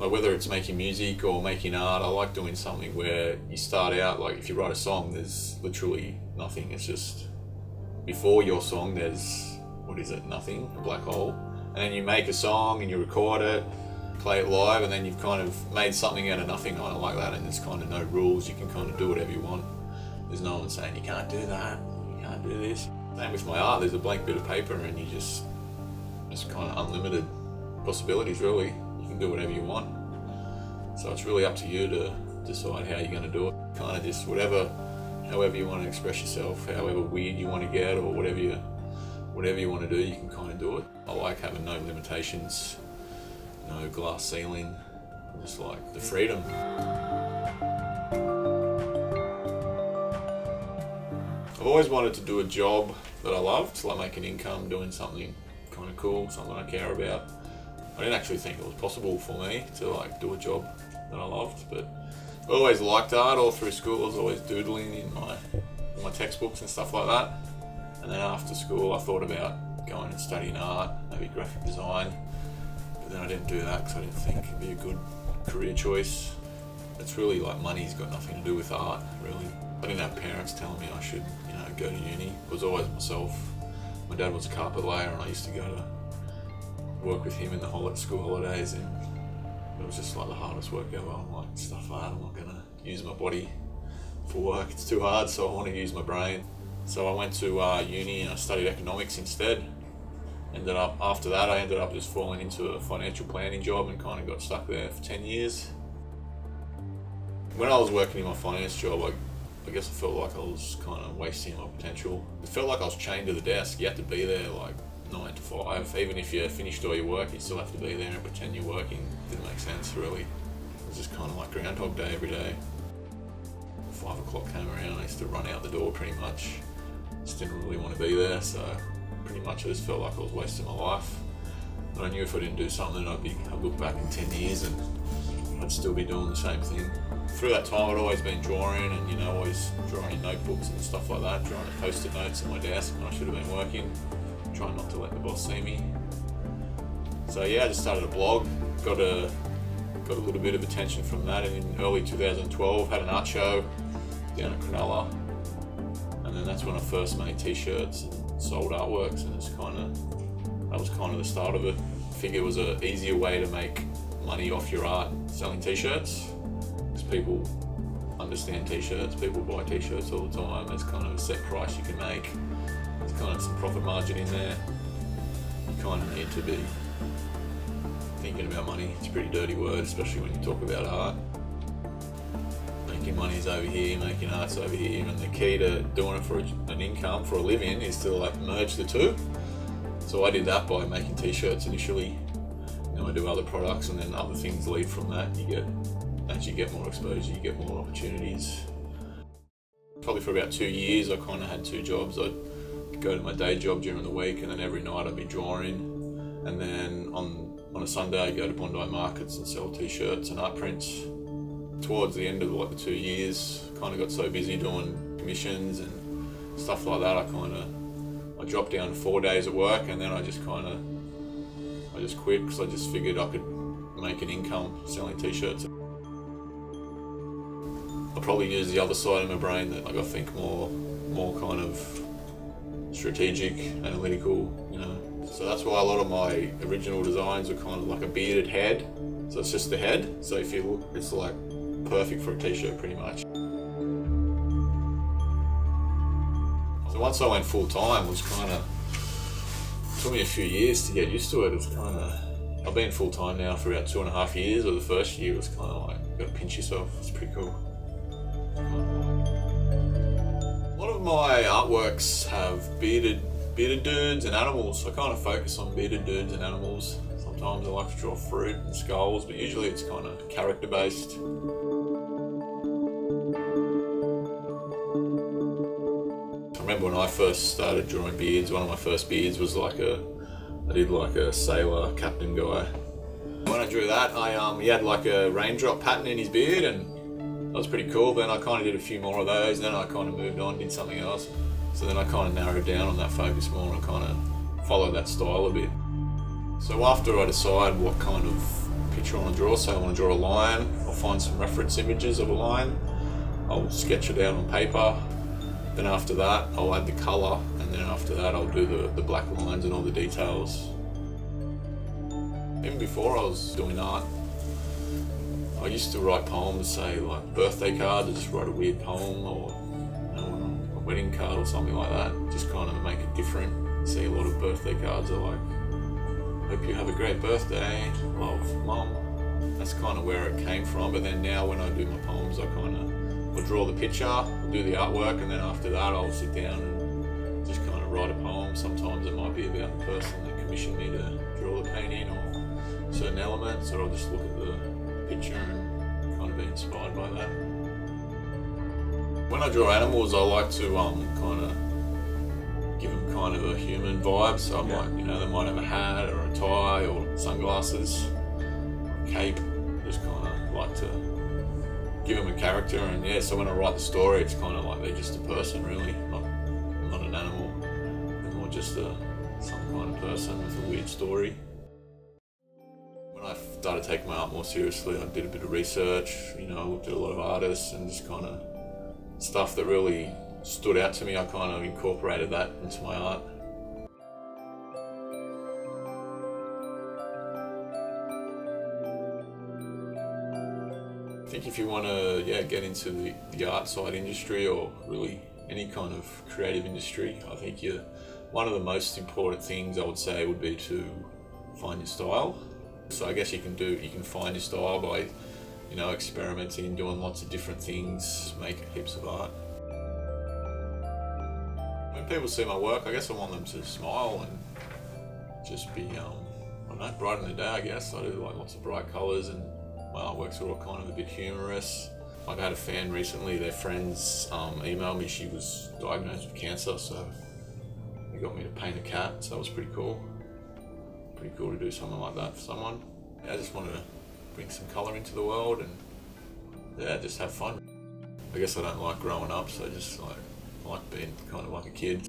Like whether it's making music or making art, I like doing something where you start out, like if you write a song, there's literally nothing. It's just, before your song, there's, what is it, nothing, a black hole. And then you make a song and you record it, play it live, and then you've kind of made something out of nothing. I like that, and there's kind of no rules. You can kind of do whatever you want. There's no one saying you can't do that, you can't do this. Same with my art, there's a blank bit of paper and you just kind of unlimited possibilities really. You can do whatever you want. So it's really up to you to decide how you're going to do it. Kind of just however you want to express yourself, however weird you want to get, or whatever you want to do, you can kind of do it. I like having no limitations, no glass ceiling, just like the freedom. I've always wanted to do a job that I loved, like make an income doing something kind of cool, something I care about. I didn't actually think it was possible for me to like do a job that I loved, but I always liked art all through school. I was always doodling in my textbooks and stuff like that. And then after school I thought about going and studying art, maybe graphic design, but then I didn't do that because I didn't think it'd be a good career choice. It's really like money's got nothing to do with art, really. I didn't have parents telling me I should, go to uni. It was always myself. My dad was a carpet layer and I used to go to work with him in the school holidays, and it was just like the hardest work ever. I'm like, stuff like that, I'm not gonna use my body for work, it's too hard, so I want to use my brain. So I went to uni and I studied economics instead. After that I ended up just falling into a financial planning job and kind of got stuck there for 10 years. When I was working in my finance job, I guess I felt like I was kind of wasting my potential. It felt like I was chained to the desk. You had to be there like 9 to 5. Even if you finished all your work, you still have to be there and pretend you're working. It didn't make sense really. It was just kind of like Groundhog Day every day. 5 o'clock came around, I used to run out the door pretty much. Just didn't really want to be there, so pretty much I just felt like I was wasting my life. But I knew if I didn't do something, I'd look back in 10 years and I'd still be doing the same thing. Through that time I'd always been drawing and always drawing in notebooks and stuff like that, drawing post-it notes on my desk when I should have been working, trying not to let the boss see me. So yeah, I just started a blog, got a little bit of attention from that, and in early 2012 had an art show down at Cronulla, and then that's when I first made t-shirts and sold artworks, and that was kind of the start of it. I figured it was an easier way to make money off your art selling t-shirts. People understand t-shirts, people buy t-shirts all the time. There's kind of a set price you can make. There's kind of some profit margin in there. You kind of need to be thinking about money. It's a pretty dirty word, especially when you talk about art. Making money's over here, making art's over here, and the key to doing it for an income, for a living, is to like merge the two. So I did that by making t-shirts initially. Then I do other products, and then other things lead from that. As you get more exposure, you get more opportunities. Probably for about 2 years I kind of had 2 jobs. I'd go to my day job during the week, and then every night I'd be drawing, and then on a Sunday I'd go to Bondi markets and sell t-shirts and art prints. Towards the end of the 2 years, kind of got so busy doing commissions and stuff like that, I dropped down to 4 days at work, and then I just quit because I just figured I could make an income selling t-shirts. I probably use the other side of my brain that I think more kind of strategic, analytical, So that's why a lot of my original designs are kind of like a bearded head. So it's just the head. So if you look, it's like perfect for a t-shirt pretty much. So once I went full time, it was it took me a few years to get used to it. I've been full time now for about 2.5 years. Or the first year was kind of like, you gotta pinch yourself. It's pretty cool. A lot of my artworks have bearded dudes and animals. I kind of focus on bearded dudes and animals. Sometimes I like to draw fruit and skulls, but usually it's kind of character based. I remember when I first started drawing beards, one of my first beards was I did like a sailor captain guy. When I drew that, he had like a raindrop pattern in his beard, and that was pretty cool. Then I kind of did a few more of those, and then I kind of moved on, did something else. So then I kind of narrowed down on that focus more and kind of followed that style a bit. So after I decide what kind of picture I want to draw. So I want to draw a lion, I'll find some reference images of a lion, I'll sketch it out on paper, then after that I'll add the colour, and then after that I'll do the black lines and all the details. Even before I was doing art, I used to write poems, say like birthday cards, or just write a weird poem, or a wedding card or something like that, just kind of make it different. See a lot of birthday cards are like, hope you have a great birthday, love, mum. That's kind of where it came from. But then now when I do my poems, I kind of will draw the picture, I'll do the artwork, and then after that I'll sit down and just kind of write a poem. Sometimes it might be about the person that commissioned me to draw the painting or certain elements, or I'll just look at the picture and kind of be inspired by that. When I draw animals, I like to kind of give them kind of a human vibe, so I might, you know, they might have a hat or a tie or sunglasses, or a cape. Just kind of like to give them a character, and yeah, so when I write the story, it's kind of like they're just a person, really, not an animal. They're more just some kind of person with a weird story. When I started taking my art more seriously, I did a bit of research, you know, I looked at a lot of artists and just kind of stuff that really stood out to me, I kind of incorporated that into my art. I think if you want to get into the art side industry, or really any kind of creative industry, I think one of the most important things I would say would be to find your style. So I guess you can find your style by, you know, experimenting, doing lots of different things, making heaps of art. When people see my work, I guess I want them to smile and just be, I don't know, brighten the day, I guess. I do like lots of bright colours, and my artworks are all kind of a bit humorous. Like I had a fan recently, their friends emailed me, she was diagnosed with cancer, so they got me to paint a cat, so that was pretty cool. Pretty cool to do something like that for someone. I just wanted to bring some colour into the world and yeah, just have fun. I guess I don't like growing up, so I just like being kind of like a kid.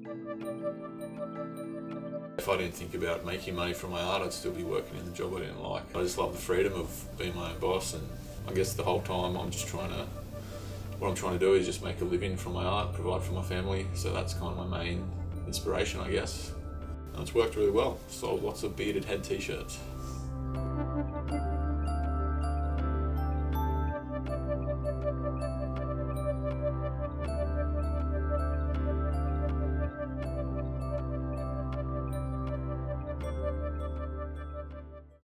If I didn't think about making money from my art, I'd still be working in the job I didn't like. I just love the freedom of being my own boss, and I guess the whole time what I'm trying to do is just make a living from my art, provide for my family, so that's kind of my main inspiration, I guess. And it's worked really well. Sold lots of bearded head t-shirts.